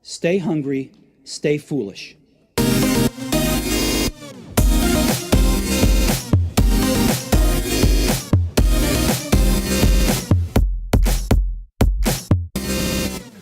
Stay hungry, stay foolish.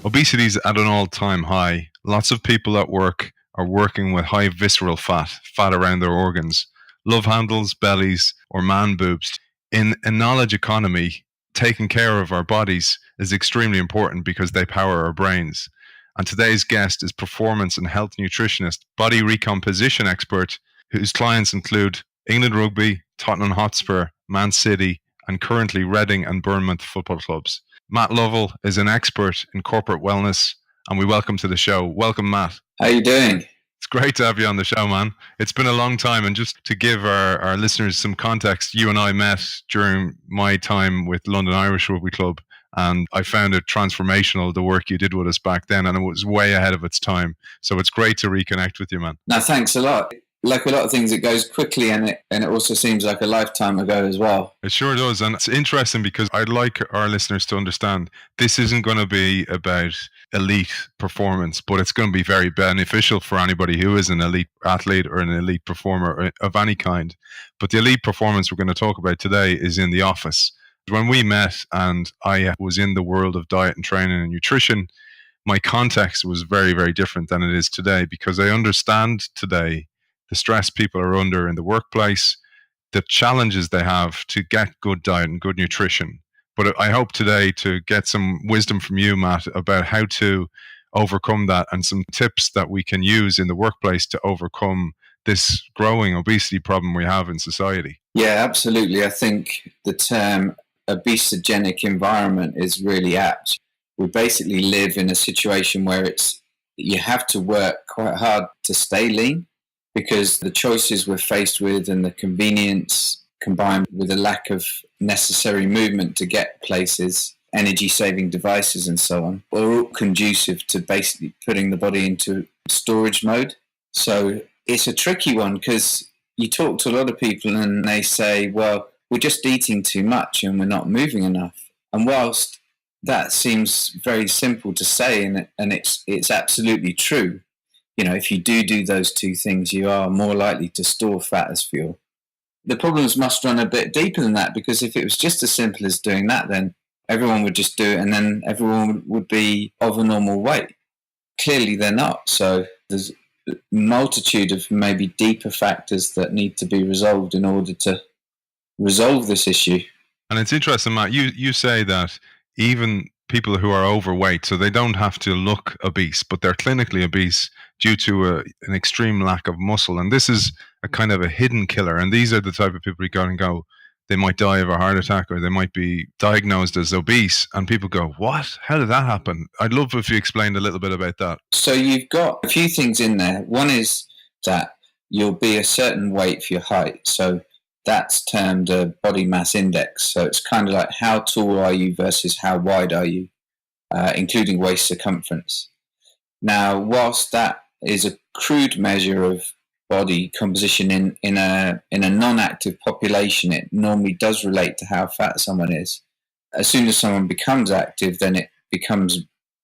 Obesity is at an all-time high. Lots of people at work are working with high visceral fat around their organs, love handles, bellies, or man boobs. In a knowledge economy, taking care of our bodies is extremely important because they power our brains. And today's guest is performance and health nutritionist, body recomposition expert, whose clients include England Rugby, Tottenham Hotspur, Man City, and currently Reading and Bournemouth football clubs. Matt Lovell is an expert in corporate wellness, and we welcome to the show. Welcome, Matt. How are you doing? It's great to have you on the show, man. It's been a long time, and just to give our listeners some context, you and I met during my time with London Irish Rugby Club, and I found it transformational, the work you did with us back then, and it was way ahead of its time. So it's great to reconnect with you, man. No, thanks a lot. Like a lot of things, it goes quickly, and it also seems like a lifetime ago as well. It sure does, and it's interesting because I'd like our listeners to understand this isn't going to be about elite performance, but it's going to be very beneficial for anybody who is an elite athlete or an elite performer of any kind. But the elite performance we're going to talk about today is in the office. When we met and I was in the world of diet and training and nutrition, my context was very, very different than it is today, because I understand today the stress people are under in the workplace, the challenges they have to get good diet and good nutrition. But I hope today to get some wisdom from you, Matt, about how to overcome that and some tips that we can use in the workplace to overcome this growing obesity problem we have in society. Yeah, absolutely. I think the term obesogenic environment is really apt. We basically live in a situation where you have to work quite hard to stay lean, because the choices we're faced with and the convenience combined with a lack of necessary movement to get places, energy-saving devices and so on, are all conducive to basically putting the body into storage mode. So it's a tricky one, because you talk to a lot of people and they say, well, we're just eating too much and we're not moving enough. And whilst that seems very simple to say, and it's absolutely true, you know, if you do those two things, you are more likely to store fat as fuel. The problems must run a bit deeper than that, because if it was just as simple as doing that, then everyone would just do it and then everyone would be of a normal weight. Clearly they're not. So there's a multitude of maybe deeper factors that need to be resolved in order to resolve this issue. And it's interesting, Matt, you say that even people who are overweight, so they don't have to look obese, but they're clinically obese due to an extreme lack of muscle. And this is a kind of a hidden killer. And these are the type of people who go and go, they might die of a heart attack or they might be diagnosed as obese. And people go, what? How did that happen? I'd love if you explained a little bit about that. So you've got a few things in there. One is that you'll be a certain weight for your height. So that's termed a body mass index. So it's kind of like how tall are you versus how wide are you, including waist circumference. Now, whilst that is a crude measure of body composition in a non-active population, it normally does relate to how fat someone is. As soon as someone becomes active, then it becomes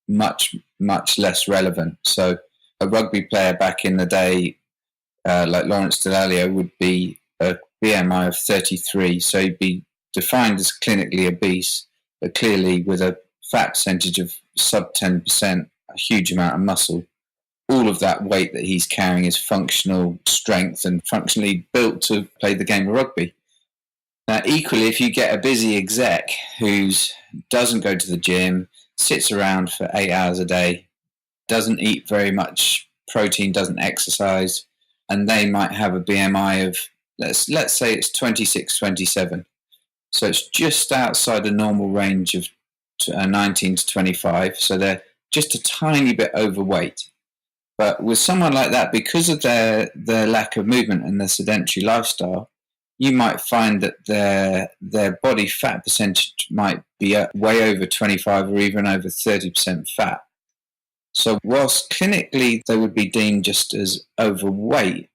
much, much less relevant. So a rugby player back in the day, like Lawrence Dallaglio, would be a BMI of 33, so he'd be defined as clinically obese, but clearly with a fat percentage of sub 10%, a huge amount of muscle. All of that weight that he's carrying is functional strength and functionally built to play the game of rugby. Now, equally, if you get a busy exec who doesn't go to the gym, sits around for 8 hours a day, doesn't eat very much protein, doesn't exercise, and they might have a BMI of, let's say it's 26, 27. So it's just outside the normal range of 19 to 25. So they're just a tiny bit overweight. But with someone like that, because of their lack of movement and their sedentary lifestyle, you might find that their body fat percentage might be way over 25 or even over 30% fat. So whilst clinically they would be deemed just as overweight,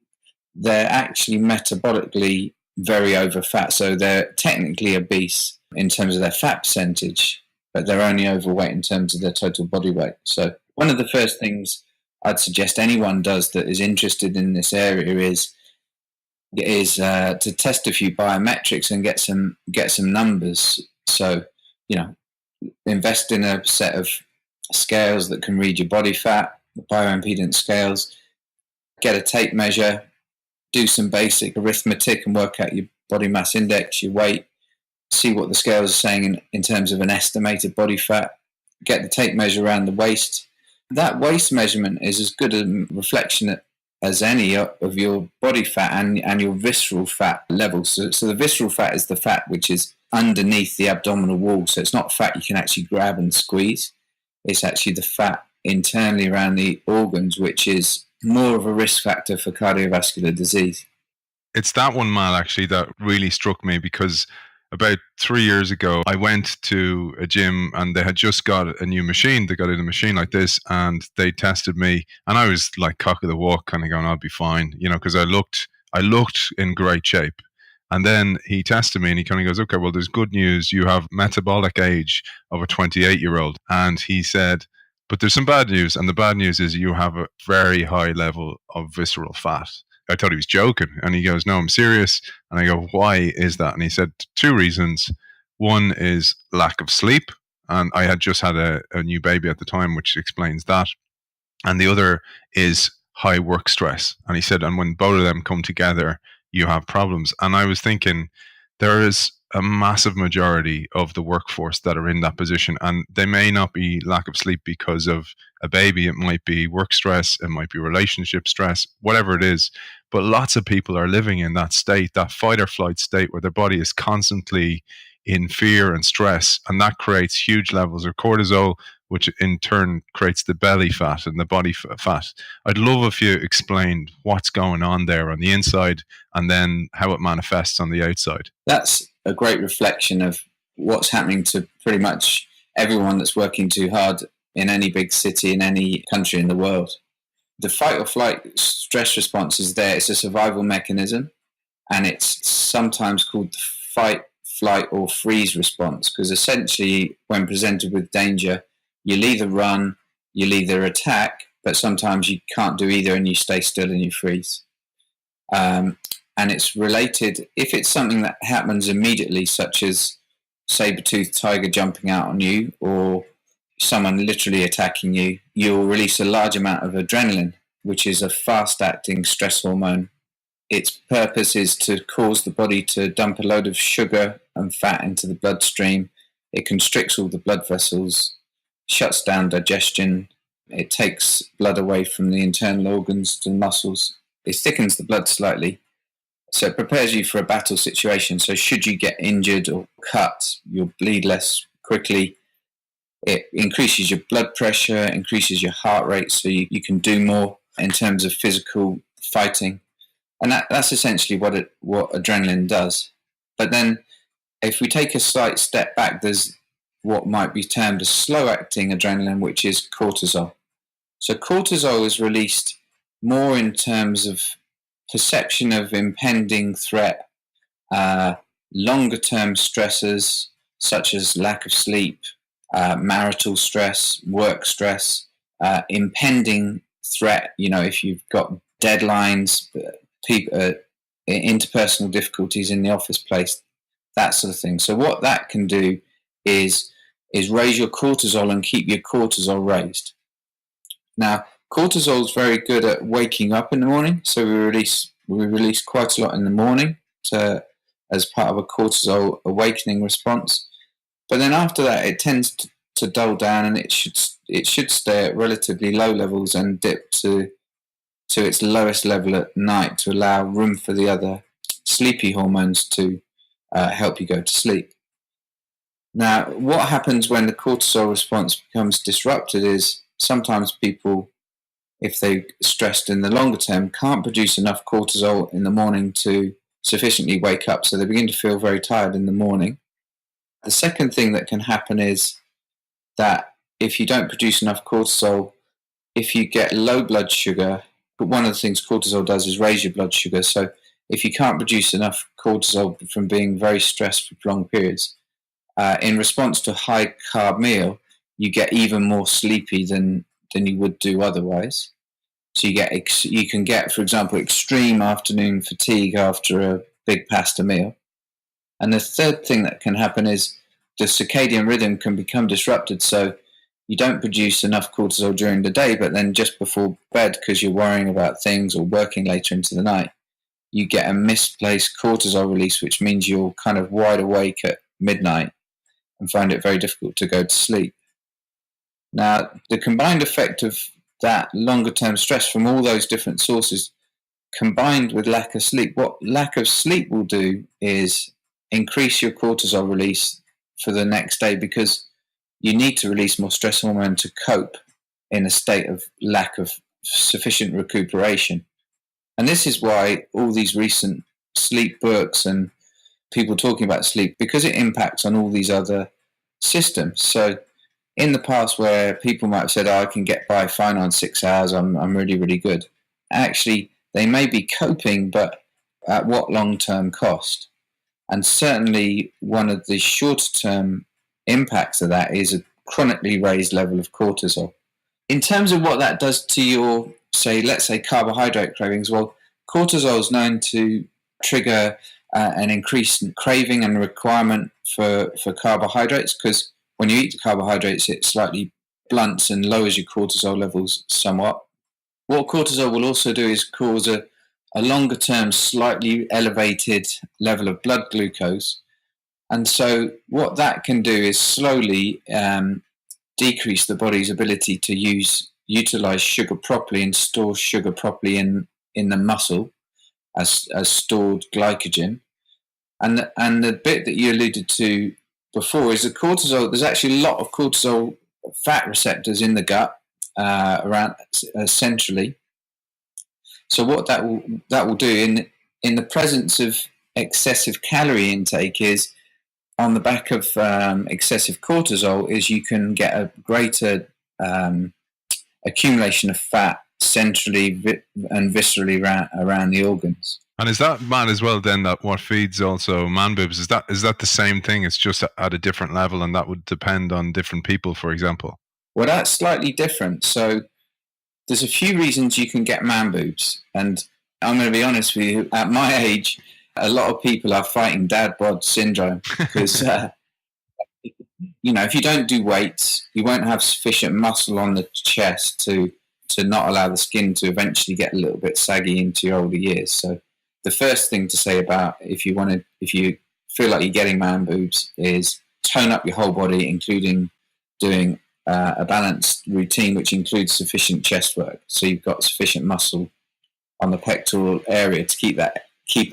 they're actually metabolically very over fat. So they're technically obese in terms of their fat percentage, but they're only overweight in terms of their total body weight. So One of the first things I'd suggest anyone does that is interested in this area is to test a few biometrics and get some numbers. So, invest in a set of scales that can read your body fat, the bioimpedance scales, get a tape measure, do some basic arithmetic and work out your body mass index, your weight, see what the scales are saying in terms of an estimated body fat, get the tape measure around the waist. That waist measurement is as good a reflection as any of your body fat and your visceral fat levels. So the visceral fat is the fat which is underneath the abdominal wall. So it's not fat you can actually grab and squeeze. It's actually the fat internally around the organs, which is more of a risk factor for cardiovascular disease. It's that one, Mal, actually, that really struck me, because about 3 years ago, I went to a gym and they had just got a new machine. They got in a machine like this and they tested me, and I was like cock of the walk, kind of going, I'll be fine, because I looked in great shape. And then he tested me and he kind of goes, okay, well, there's good news. You have metabolic age of a 28-year-old. And he said, but there's some bad news. And the bad news is you have a very high level of visceral fat. I thought he was joking. And he goes, no, I'm serious. And I go, why is that? And he said, 2 reasons. One is lack of sleep. And I had just had a new baby at the time, which explains that. And the other is high work stress. And he said, and when both of them come together, you have problems. And I was thinking, there is a massive majority of the workforce that are in that position, and they may not be lack of sleep because of a baby. It might be work stress, it might be relationship stress, whatever it is. But lots of people are living in that state, that fight or flight state, where their body is constantly in fear and stress, and that creates huge levels of cortisol, which in turn creates the belly fat and the body fat. I'd love if you explained what's going on there on the inside and then how it manifests on the outside. That's a great reflection of what's happening to pretty much everyone that's working too hard in any big city, in any country in the world. The fight or flight stress response is there. It's a survival mechanism, and it's sometimes called the fight, flight, or freeze response, because essentially when presented with danger, you'll either run, you'll either attack, but sometimes you can't do either and you stay still and you freeze. And it's related, if it's something that happens immediately, such as saber-toothed tiger jumping out on you or someone literally attacking you, you'll release a large amount of adrenaline, which is a fast-acting stress hormone. Its purpose is to cause the body to dump a load of sugar and fat into the bloodstream. It constricts all the blood vessels, shuts down digestion. It takes blood away from the internal organs to the muscles. It thickens the blood slightly. So it prepares you for a battle situation. So should you get injured or cut, you'll bleed less quickly. It increases your blood pressure, increases your heart rate, so you can do more in terms of physical fighting. And that's essentially what adrenaline does. But then if we take a slight step back, there's what might be termed a slow-acting adrenaline, which is cortisol. So cortisol is released more in terms of perception of impending threat, longer-term stressors such as lack of sleep, marital stress, work stress, impending threat. If you've got deadlines, interpersonal difficulties in the office place, that sort of thing. So what that can do is raise your cortisol and keep your cortisol raised. Now, cortisol is very good at waking up in the morning, so we release quite a lot in the morning as part of a cortisol awakening response. But then after that, it tends to dull down, and it should stay at relatively low levels and dip to its lowest level at night to allow room for the other sleepy hormones to help you go to sleep. Now, what happens when the cortisol response becomes disrupted is sometimes people, if they're stressed in the longer term, can't produce enough cortisol in the morning to sufficiently wake up, so they begin to feel very tired in the morning. The second thing that can happen is that if you don't produce enough cortisol, if you get low blood sugar, but one of the things cortisol does is raise your blood sugar, so if you can't produce enough cortisol from being very stressed for prolonged periods, in response to a high carb meal, you get even more sleepy than than you would do otherwise. So you can get, for example, extreme afternoon fatigue after a big pasta meal. And the third thing that can happen is the circadian rhythm can become disrupted. So you don't produce enough cortisol during the day, but then just before bed, because you're worrying about things or working later into the night, you get a misplaced cortisol release, which means you're kind of wide awake at midnight and find it very difficult to go to sleep. Now, the combined effect of that longer term stress from all those different sources combined with lack of sleep, what lack of sleep will do is increase your cortisol release for the next day, because you need to release more stress hormone to cope in a state of lack of sufficient recuperation. And this is why all these recent sleep books and people talking about sleep, because it impacts on all these other systems. So in the past, where people might have said, I can get by fine on 6 hours, I'm really, really good. Actually, they may be coping, but at what long-term cost? And certainly one of the shorter-term impacts of that is a chronically raised level of cortisol. In terms of what that does to your, let's say carbohydrate cravings, well, cortisol is known to trigger an increased craving and requirement for carbohydrates, because when you eat the carbohydrates, it slightly blunts and lowers your cortisol levels somewhat. What cortisol will also do is cause a longer-term, slightly elevated level of blood glucose. And so what that can do is slowly decrease the body's ability to utilize sugar properly and store sugar properly in the muscle as stored glycogen. And the bit that you alluded to before is the cortisol. There's actually a lot of cortisol fat receptors in the gut around centrally. So what that will do in the presence of excessive calorie intake is, on the back of excessive cortisol, is you can get a greater accumulation of fat centrally and viscerally around the organs. And is that, Matt, as well, then, that what feeds also man boobs? Is that the same thing? It's just at a different level, and that would depend on different people, for example? Well, that's slightly different. So there's a few reasons you can get man boobs. And I'm going to be honest with you, at my age, a lot of people are fighting dad bod syndrome because, if you don't do weights, you won't have sufficient muscle on the chest to not allow the skin to eventually get a little bit saggy into your older years. So the first thing to say about if you feel like you're getting man boobs is tone up your whole body, including doing a balanced routine, which includes sufficient chest work. So you've got sufficient muscle on the pectoral area to keep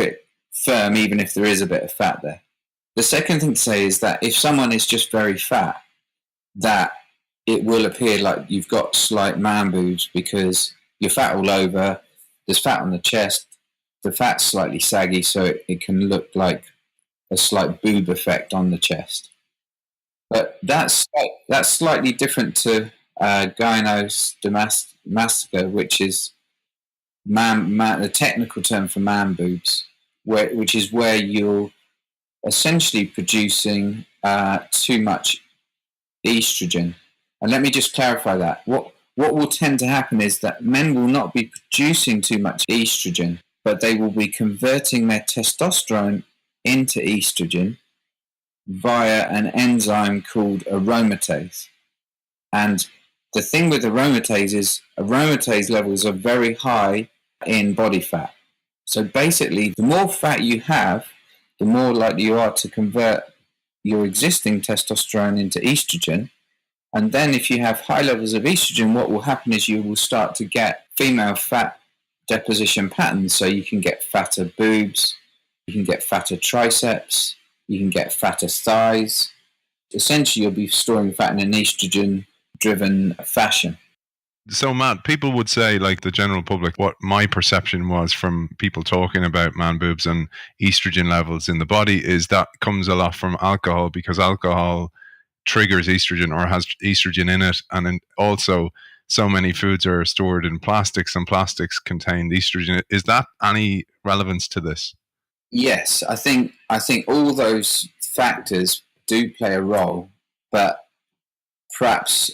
it firm, even if there is a bit of fat there. The second thing to say is that if someone is just very fat, that it will appear like you've got slight man boobs because you're fat all over, there's fat on the chest, the fat's slightly saggy, so it can look like a slight boob effect on the chest. But that's slightly different to gynecomastia, which is the technical term for man boobs, which is where you're essentially producing too much estrogen. And let me just clarify that. What will tend to happen is that men will not be producing too much estrogen, but they will be converting their testosterone into estrogen via an enzyme called aromatase. And the thing with aromatase is aromatase levels are very high in body fat. So basically, the more fat you have, the more likely you are to convert your existing testosterone into estrogen. And then if you have high levels of estrogen, what will happen is you will start to get female fat deposition patterns. So you can get fatter boobs, you can get fatter triceps, you can get fatter thighs. Essentially, you'll be storing fat in an estrogen-driven fashion. So, Matt, people would say, like the general public, what my perception was from people talking about man boobs and estrogen levels in the body is that comes a lot from alcohol, because alcohol triggers estrogen or has estrogen in it. And then also so many foods are stored in plastics and plastics contain estrogen. Is that any relevance to this? Yes, I think all those factors do play a role, but perhaps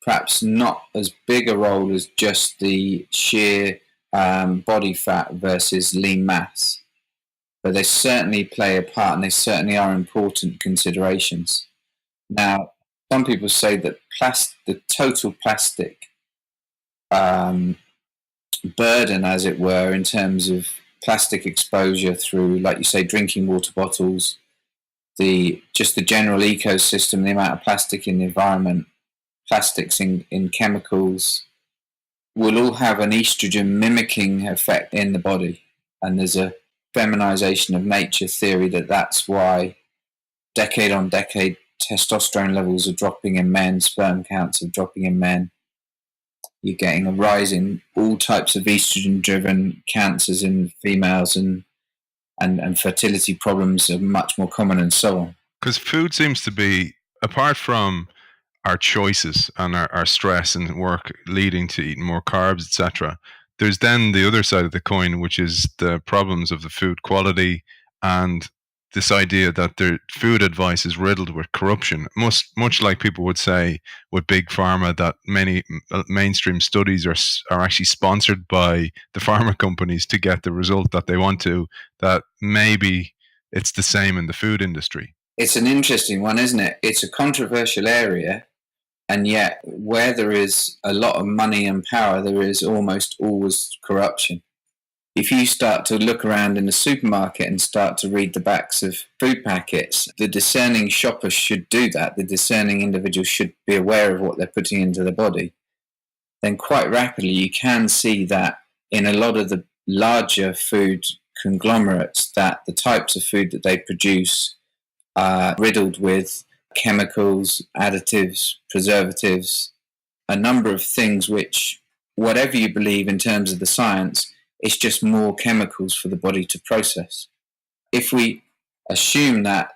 perhaps not as big a role as just the sheer body fat versus lean mass. But they certainly play a part, and they certainly are important considerations. Now, some people say that the total plastic burden, as it were, in terms of plastic exposure through, like you say, drinking water bottles, just the general ecosystem, the amount of plastic in the environment, plastics in chemicals, will all have an estrogen mimicking effect in the body. And there's a feminization of nature theory that's why decade on decade testosterone levels are dropping in men, sperm counts are dropping in men. You're getting a rise in all types of estrogen-driven cancers in females, and fertility problems are much more common, and so on. Because food seems to be, apart from our choices and our stress and work leading to eating more carbs, etc., there's then the other side of the coin, which is the problems of the food quality and this idea that the food advice is riddled with corruption, much like people would say with big pharma, that many mainstream studies are actually sponsored by the pharma companies to get the result that they want to, that maybe it's the same in the food industry. It's an interesting one, isn't it? It's a controversial area, and yet where there is a lot of money and power, there is almost always corruption. If you start to look around in the supermarket and start to read the backs of food packets, the discerning shopper should do that. The discerning individual should be aware of what they're putting into the body. Then quite rapidly you can see that in a lot of the larger food conglomerates, that the types of food that they produce are riddled with chemicals, additives, preservatives, a number of things which, whatever you believe in terms of the science, it's just more chemicals for the body to process. If we assume that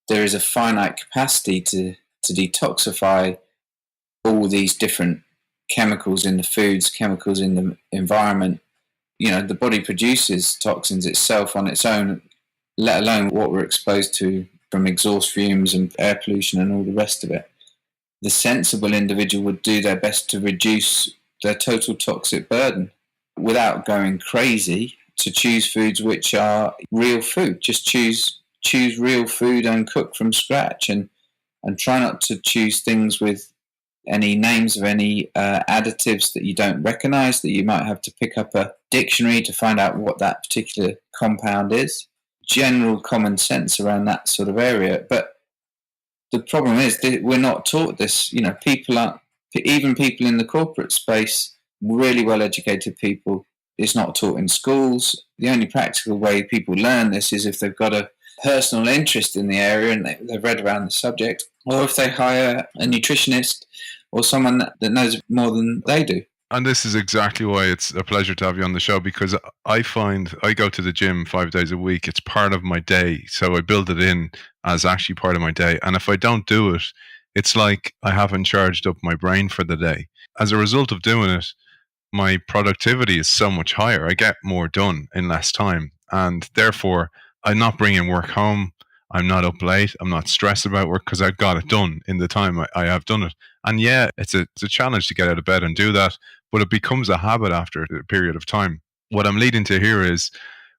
there is a finite capacity to detoxify all these different chemicals in the foods, chemicals in the environment, the body produces toxins itself on its own, let alone what we're exposed to from exhaust fumes and air pollution and all the rest of it. The sensible individual would do their best to reduce their total toxic burden without going crazy, to choose foods which are real food. Just choose real food and cook from scratch, and try not to choose things with any names of any additives that you don't recognize, that you might have to pick up a dictionary to find out what that particular compound is. General common sense around that sort of area. But the problem is that we're not taught this. Even people in the corporate space, really well-educated people, it's not taught in schools. The only practical way people learn this is if they've got a personal interest in the area and they've read around the subject, or if they hire a nutritionist or someone that knows more than they do. And this is exactly why it's a pleasure to have you on the show, because I find I go to the gym 5 days a week. It's part of my day. So I build it in as actually part of my day. And if I don't do it, it's like I haven't charged up my brain for the day. As a result of doing it, my productivity is so much higher. I get more done in less time. And therefore, I'm not bringing work home. I'm not up late. I'm not stressed about work because I've got it done in the time I have done it. And yeah, it's a challenge to get out of bed and do that, but it becomes a habit after a period of time. What I'm leading to here is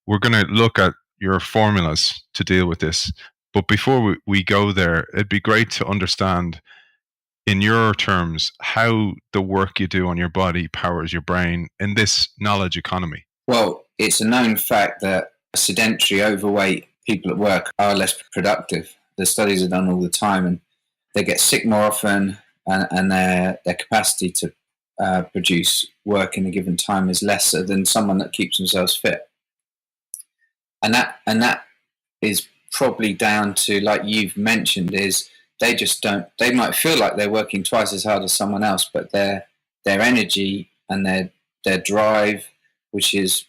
we're going to look at your formulas to deal with this. But before we go there, it'd be great to understand, in your terms, how the work you do on your body powers your brain in this knowledge economy. Well, it's a known fact that sedentary, overweight people at work are less productive. The studies are done all the time, and they get sick more often, and their capacity to produce work in a given time is lesser than someone that keeps themselves fit. And that is probably down to, like you've mentioned, is they just don't. They might feel like they're working twice as hard as someone else, but their energy and their drive, which is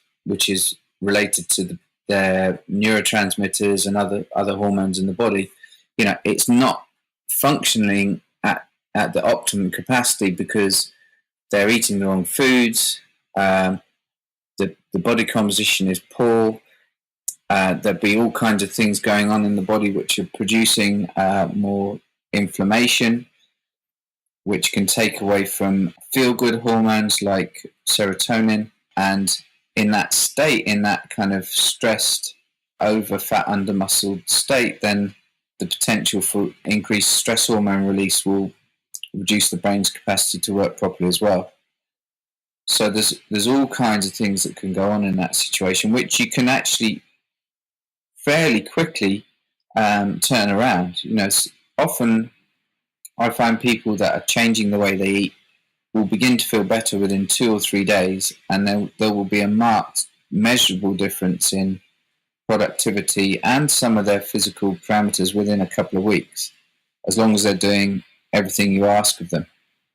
related to their neurotransmitters and other hormones in the body, it's not functioning at the optimum capacity because they're eating the wrong foods. The body composition is poor. There'll be all kinds of things going on in the body which are producing more inflammation. which can take away from feel-good hormones like serotonin. And in that state, in that kind of stressed, over-fat, under-muscled state, then the potential for increased stress hormone release will reduce the brain's capacity to work properly as well. So there's all kinds of things that can go on in that situation, which you can actually fairly quickly turn around. Often I find people that are changing the way they eat will begin to feel better within 2 or 3 days, and there will be a marked, measurable difference in productivity and some of their physical parameters within a couple of weeks, as long as they're doing everything you ask of them.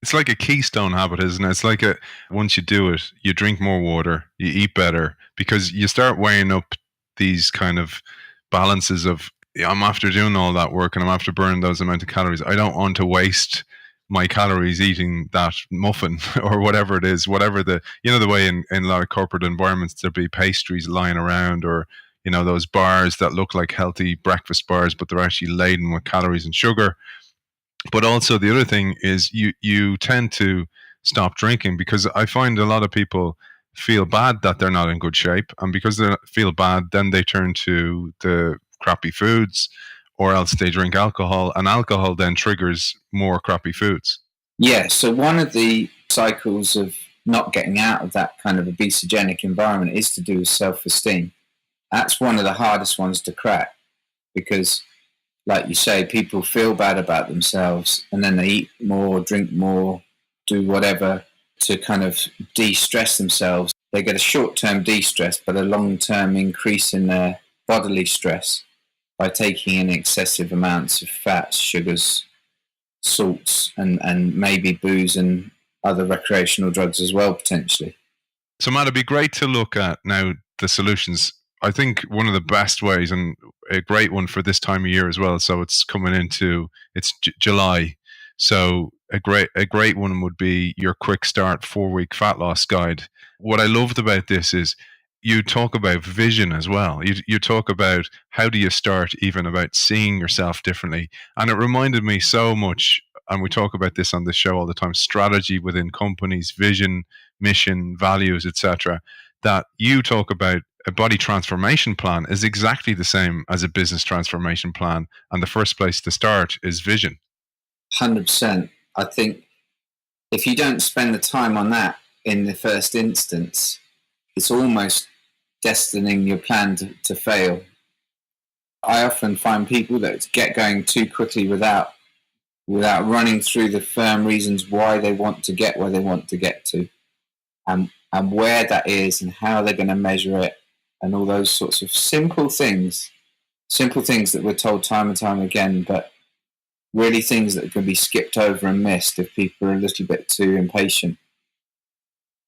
It's like a keystone habit, isn't it? It's like once you do it, you drink more water, you eat better, because you start weighing up these kind of balances of, I'm after doing all that work and I'm after burning those amount of calories. I don't want to waste my calories eating that muffin or whatever it is, whatever the way in a lot of corporate environments, there'll be pastries lying around, or, those bars that look like healthy breakfast bars, but they're actually laden with calories and sugar. But also the other thing is you tend to stop drinking, because I find a lot of people feel bad that they're not in good shape. And because they feel bad, then they turn to the crappy foods, or else they drink alcohol, and alcohol then triggers more crappy foods. Yeah, so one of the cycles of not getting out of that kind of obesogenic environment is to do with self-esteem. That's one of the hardest ones to crack, because, like you say, people feel bad about themselves, and then they eat more, drink more, do whatever to kind of de-stress themselves. They get a short-term de-stress, but a long-term increase in their bodily stress by taking in excessive amounts of fats, sugars, salts, and maybe booze and other recreational drugs as well, potentially. So, Matt, it'd be great to look at now the solutions. I think one of the best ways, and a great one for this time of year as well, so it's coming into, it's July. So a great one would be your Quick Start 4-week fat loss guide. What I loved about this is you talk about vision as well. You talk about how do you start even about seeing yourself differently. And it reminded me so much, and we talk about this on this show all the time, strategy within companies, vision, mission, values, etc., that you talk about a body transformation plan is exactly the same as a business transformation plan. And the first place to start is vision. 100%. I think if you don't spend the time on that in the first instance, it's almost destining your plan to fail. I often find people that get going too quickly without running through the firm reasons why they want to get where they want to get to, and where that is, and how they're going to measure it, and all those sorts of simple things that we're told time and time again, but really things that can be skipped over and missed if people are a little bit too impatient.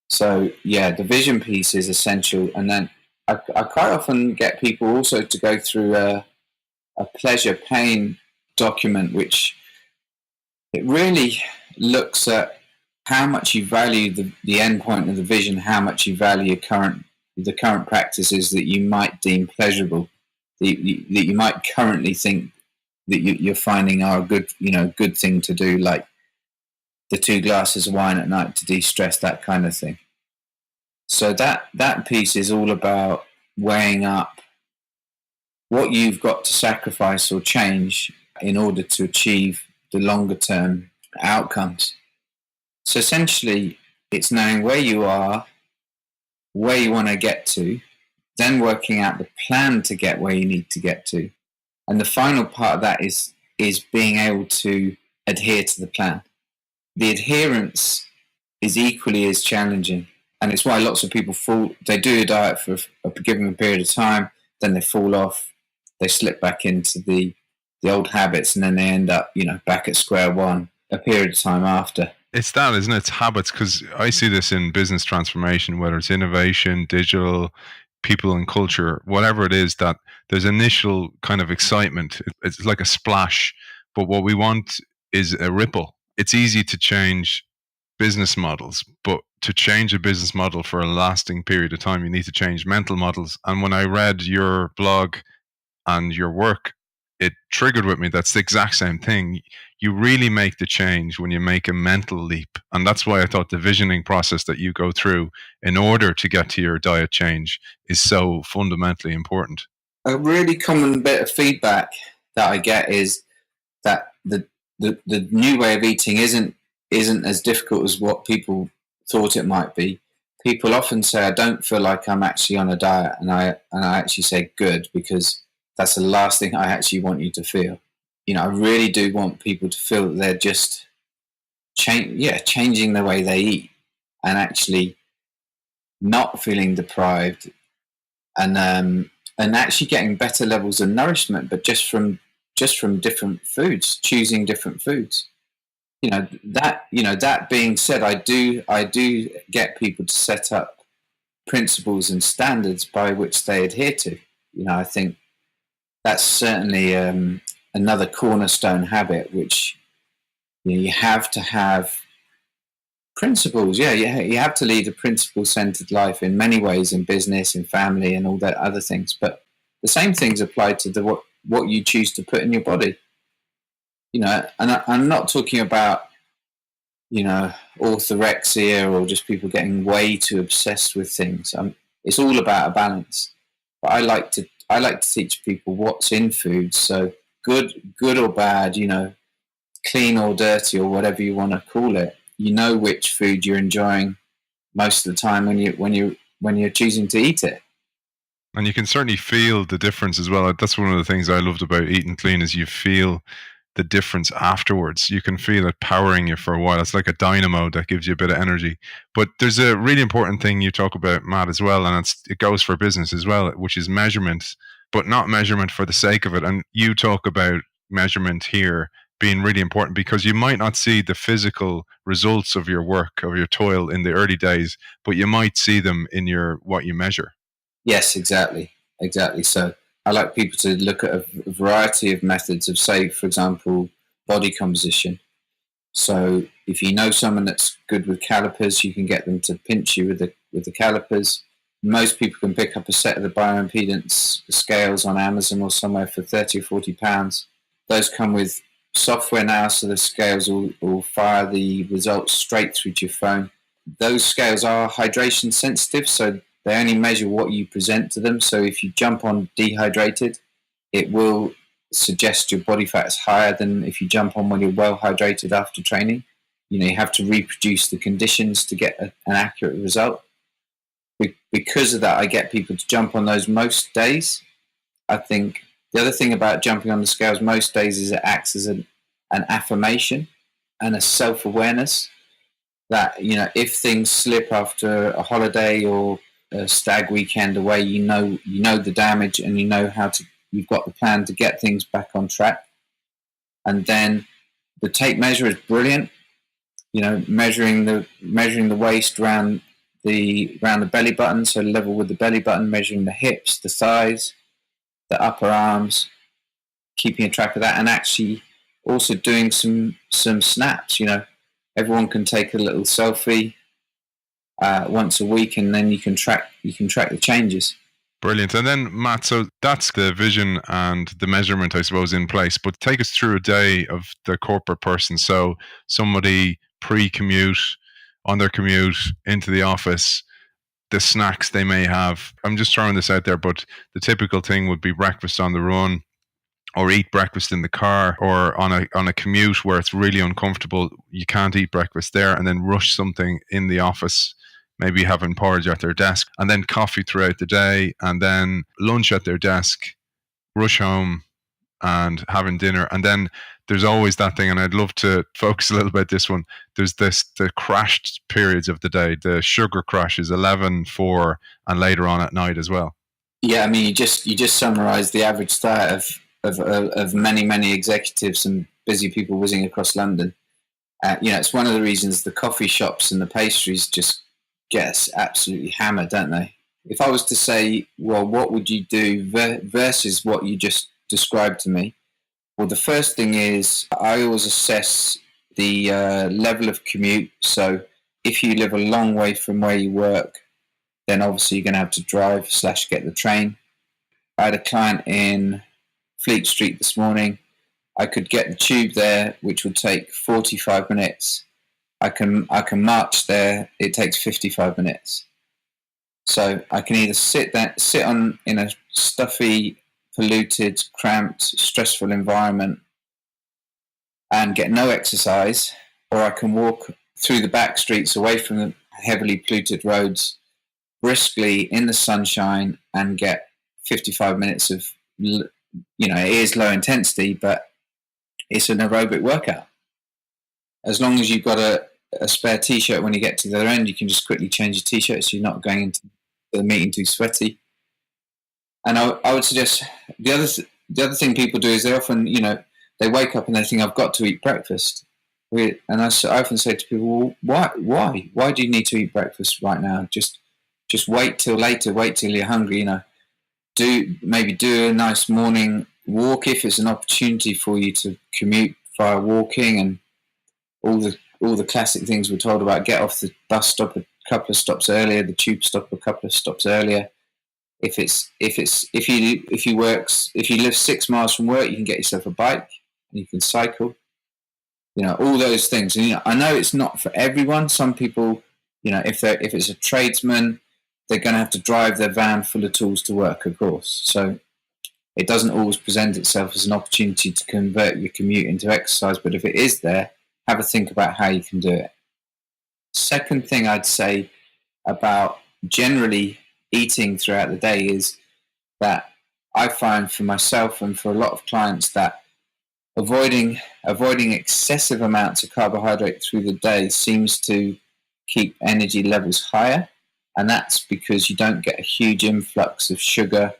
So yeah, the vision piece is essential. And then I quite often get people also to go through a pleasure pain document, which it really looks at how much you value the end point of the vision, how much you value the current practices that you might deem pleasurable, that you might currently think that you're finding are a good thing to do, like the 2 glasses of wine at night to de-stress, that kind of thing. So that piece is all about weighing up what you've got to sacrifice or change in order to achieve the longer term outcomes. So essentially, it's knowing where you are, where you want to get to, then working out the plan to get where you need to get to. And the final part of that is being able to adhere to the plan. The adherence is equally as challenging. And it's why lots of people they do a diet for a given period of time, then they fall off, they slip back into the old habits, and then they end up, back at square one a period of time after. It's that, isn't it? It's habits, because I see this in business transformation, whether it's innovation, digital, people and culture, whatever it is, that there's initial kind of excitement. It's like a splash, but what we want is a ripple. It's easy to change business models, but to change a business model for a lasting period of time, you need to change mental models. And when I read your blog and your work, it triggered with me. That's the exact same thing. You really make the change when you make a mental leap. And that's why I thought the visioning process that you go through in order to get to your diet change is so fundamentally important. A really common bit of feedback that I get is that the new way of eating isn't as difficult as what people thought it might be. People often say, I don't feel like I'm actually on a diet, and I actually say good, because that's the last thing I actually want you to feel. I really do want people to feel that they're just changing the way they eat, and actually not feeling deprived, and actually getting better levels of nourishment, but just from different foods, choosing different foods. That being said, I do get people to set up principles and standards by which they adhere to. I think that's certainly another cornerstone habit, which you have to have principles. Yeah, you have to lead a principle-centered life in many ways, in business, in family, and all that other things. But the same things apply to what you choose to put in your body. And I'm not talking about orthorexia or just people getting way too obsessed with things. It's all about a balance. But I like to teach people what's in food. So good or bad, clean or dirty, or whatever you want to call it. Which food you're enjoying most of the time when you're choosing to eat it. And you can certainly feel the difference as well. That's one of the things I loved about eating clean, is you feel the difference afterwards. You can feel it powering you for a while. It's like a dynamo that gives you a bit of energy. But there's a really important thing you talk about, Matt, as well, and it goes for business as well, which is measurement, but not measurement for the sake of it. And you talk about measurement here being really important, because you might not see the physical results of your work, of your toil in the early days, but you might see them in what you measure. Yes, exactly. So I like people to look at a variety of methods of, say, for example, body composition. So if you know someone that's good with calipers, you can get them to pinch you with the calipers. Most people can pick up a set of the bioimpedance scales on Amazon or somewhere for £30 or £40. Those come with software now, so the scales will fire the results straight through to your phone. Those scales are hydration sensitive, so they only measure what you present to them. So if you jump on dehydrated, it will suggest your body fat is higher than if you jump on when you're well hydrated after training. You have to reproduce the conditions to get an accurate result. Because of that, I get people to jump on those most days. I think the other thing about jumping on the scales most days is it acts as an affirmation and a self-awareness that, if things slip after a holiday or a stag weekend away, you know the damage, and you've got the plan to get things back on track. And then the tape measure is brilliant. Measuring the waist around the belly button, so level with the belly button, measuring the hips, the thighs, the upper arms, keeping a track of that, and actually also doing some snaps. Everyone can take a little selfie once a week, and then you can track the changes. Brilliant. And then, Matt, so that's the vision and the measurement, I suppose, in place. But take us through a day of the corporate person. So somebody pre-commute, on their commute into the office, the snacks they may have. I'm just throwing this out there, but the typical thing would be breakfast on the run, or eat breakfast in the car, or on a commute where it's really uncomfortable. You can't eat breakfast there, and then rush something in the office, maybe having porridge at their desk, and then coffee throughout the day, and then lunch at their desk, rush home and having dinner. And then there's always that thing, and I'd love to focus a little bit this one. There's the crashed periods of the day, the sugar crashes, 11, 4, and later on at night as well. Yeah, I mean, you just summarised the average diet of many executives and busy people whizzing across London. It's one of the reasons the coffee shops and the pastries just get us absolutely hammered, don't they? If I was to say, well, what would you do versus what you just described to me? Well, the first thing is I always assess the level of commute. So if you live a long way from where you work, then obviously you're going to have to drive / get the train. I had a client in Fleet Street this morning. I could get the tube there, which would take 45 minutes. I can march there. It takes 55 minutes. So I can either sit in a stuffy, polluted, cramped, stressful environment and get no exercise, or I can walk through the back streets away from the heavily polluted roads briskly in the sunshine and get 55 minutes of, it is low intensity, but it's an aerobic workout. As long as you've got a spare T-shirt when you get to the other end, you can just quickly change your T-shirt so you're not going into the meeting too sweaty. And I would suggest the other thing people do is they often, they wake up and they think, I've got to eat breakfast. And I often say to people, well, why do you need to eat breakfast right now? Just wait till later, wait till you're hungry, do a nice morning walk if it's an opportunity for you to commute via walking, and all the classic things we're told about. Get off the bus stop a couple of stops earlier, the tube stop a couple of stops earlier. If you live 6 miles from work, you can get yourself a bike and you can cycle. All those things. And I know it's not for everyone. Some people, if it's a tradesman, they're going to have to drive their van full of tools to work, of course. So it doesn't always present itself as an opportunity to convert your commute into exercise. But if it is there, have a think about how you can do it. Second thing I'd say about generally eating throughout the day is that I find for myself and for a lot of clients that avoiding excessive amounts of carbohydrate through the day seems to keep energy levels higher. And that's because you don't get a huge influx of sugar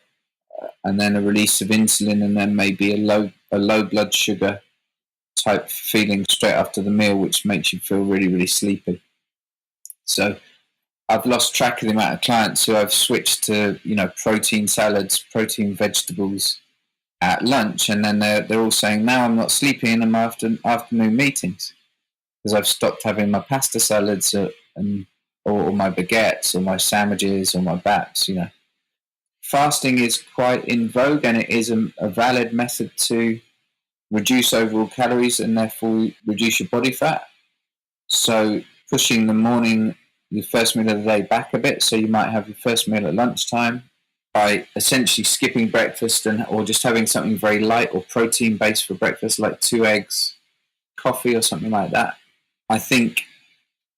and then a release of insulin, and then maybe a low blood sugar type feeling straight after the meal, which makes you feel really, really sleepy. So I've lost track of the amount of clients who I've switched to, protein salads, protein vegetables at lunch, and then they're all saying, now I'm not sleeping in my afternoon meetings because I've stopped having my pasta salads or my baguettes or my sandwiches or my baps. Fasting is quite in vogue, and it is a valid method to reduce overall calories and therefore reduce your body fat. So pushing your first meal of the day back a bit, so you might have your first meal at lunchtime by essentially skipping breakfast or just having something very light or protein based for breakfast, like 2 eggs, coffee or something like that. I think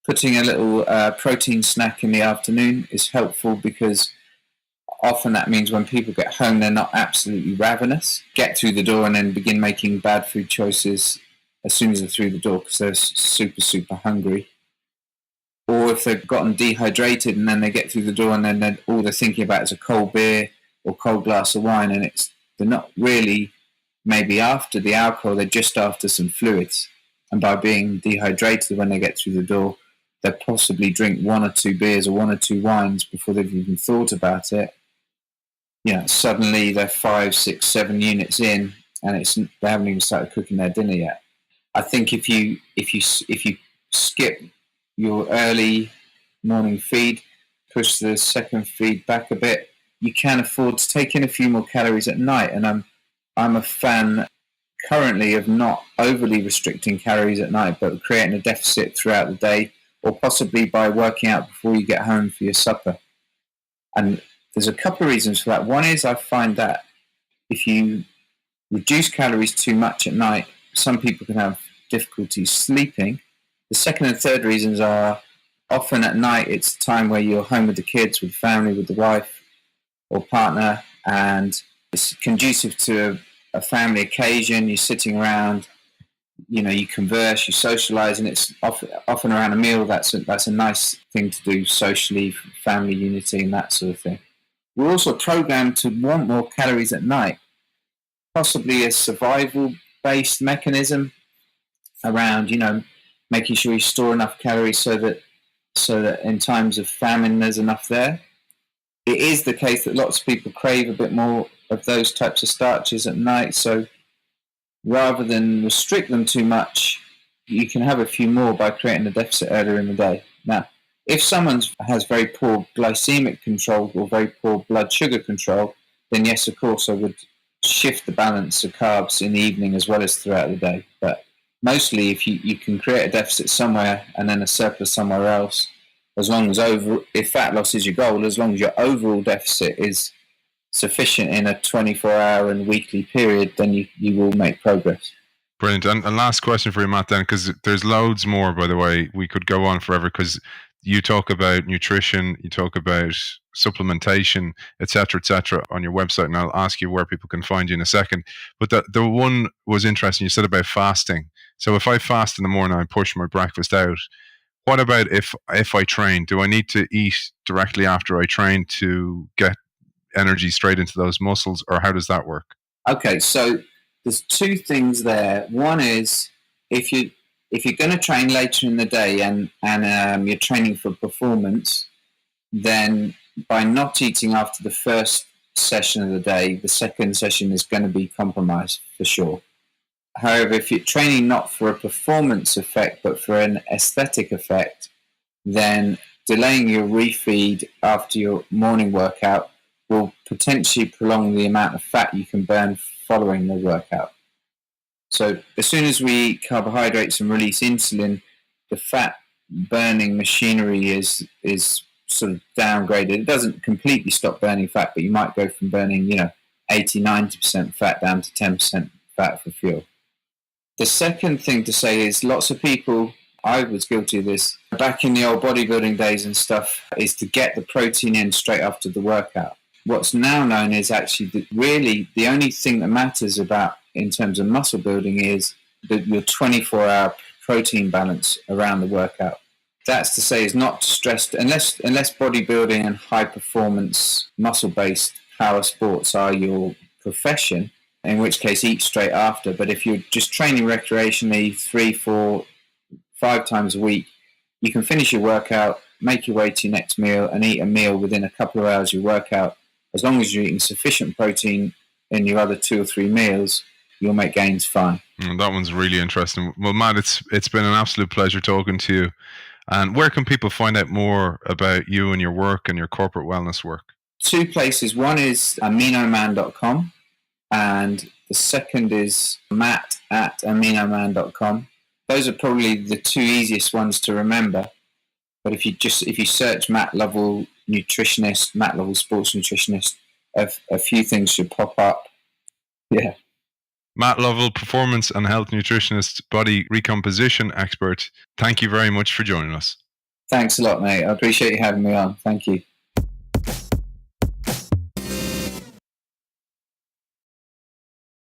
putting a little protein snack in the afternoon is helpful, because often that means when people get home, they're not absolutely ravenous, get through the door and then begin making bad food choices as soon as they're through the door because they're super, super hungry. Or if they've gotten dehydrated and then they get through the door and then all they're thinking about is a cold beer or cold glass of wine, and they're not really maybe after the alcohol, they're just after some fluids. And by being dehydrated when they get through the door, they'll possibly drink 1 or 2 beers or 1 or 2 wines before they've even thought about it. Suddenly they're 5, 6, 7 units in, and they haven't even started cooking their dinner yet. I think if you skip your early morning feed, push the second feed back a bit, you can afford to take in a few more calories at night. And I'm a fan currently of not overly restricting calories at night, but creating a deficit throughout the day, or possibly by working out before you get home for your supper. And there's a couple of reasons for that. One is I find that if you reduce calories too much at night, some people can have difficulty sleeping. The second and third reasons are often at night it's the time where you're home with the kids, with family, with the wife or partner, and it's conducive to a family occasion. You're sitting around, you converse, you socialize, and it's often around a meal. That's a nice thing to do socially, family unity and that sort of thing. We're also programmed to want more calories at night, possibly a survival-based mechanism around, making sure you store enough calories so that in times of famine there's enough there. It is the case that lots of people crave a bit more of those types of starches at night, so rather than restrict them too much, you can have a few more by creating a deficit earlier in the day. Now, if someone has very poor glycemic control or very poor blood sugar control, then yes, of course, I would shift the balance of carbs in the evening as well as throughout the day. But mostly, if you can create a deficit somewhere and then a surplus somewhere else, as long as if fat loss is your goal, as long as your overall deficit is sufficient in a 24-hour and weekly period, then you will make progress. Brilliant. And last question for you, Matt, then, because there's loads more, by the way. We could go on forever because you talk about nutrition, you talk about supplementation, etc., on your website, and I'll ask you where people can find you in a second. But the one was interesting. You said about fasting. So if I fast in the morning, I push my breakfast out. What about if I train? Do I need to eat directly after I train to get energy straight into those muscles, or how does that work? Okay, so there's two things there. One is if you're going to train later in the day and you're training for performance, then by not eating after the first session of the day, the second session is going to be compromised for sure. However, if you're training not for a performance effect but for an aesthetic effect, then delaying your refeed after your morning workout will potentially prolong the amount of fat you can burn following the workout. So as soon as we eat carbohydrates and release insulin, the fat burning machinery is sort of downgraded. It doesn't completely stop burning fat, but you might go from burning 80-90% fat down to 10% fat for fuel. The second thing to say is lots of people, I was guilty of this back in the old bodybuilding days and stuff, is to get the protein in straight after the workout. What's now known is actually that really the only thing that matters about in terms of muscle building is your 24-hour protein balance around the workout. That's to say is not stressed unless bodybuilding and high performance muscle-based power sports are your profession, in which case eat straight after. But if you're just training recreationally 3, 4, 5 times a week, you can finish your workout, make your way to your next meal and eat a meal within a couple of hours of your workout. As long as you're eating sufficient protein in your other 2 or 3 meals, you'll make gains fine. That one's really interesting. Well, Matt, it's been an absolute pleasure talking to you. And where can people find out more about you and your work and your corporate wellness work? 2 places. One is aminoman.com and the second is matt@aminoman.com. Those are probably the 2 easiest ones to remember. But if you search Matt Lovell Nutritionist, Matt Lovell Sports Nutritionist, a few things should pop up. Yeah. Matt Lovell, performance and health nutritionist, body recomposition expert. Thank you very much for joining us. Thanks a lot, mate. I appreciate you having me on. Thank you.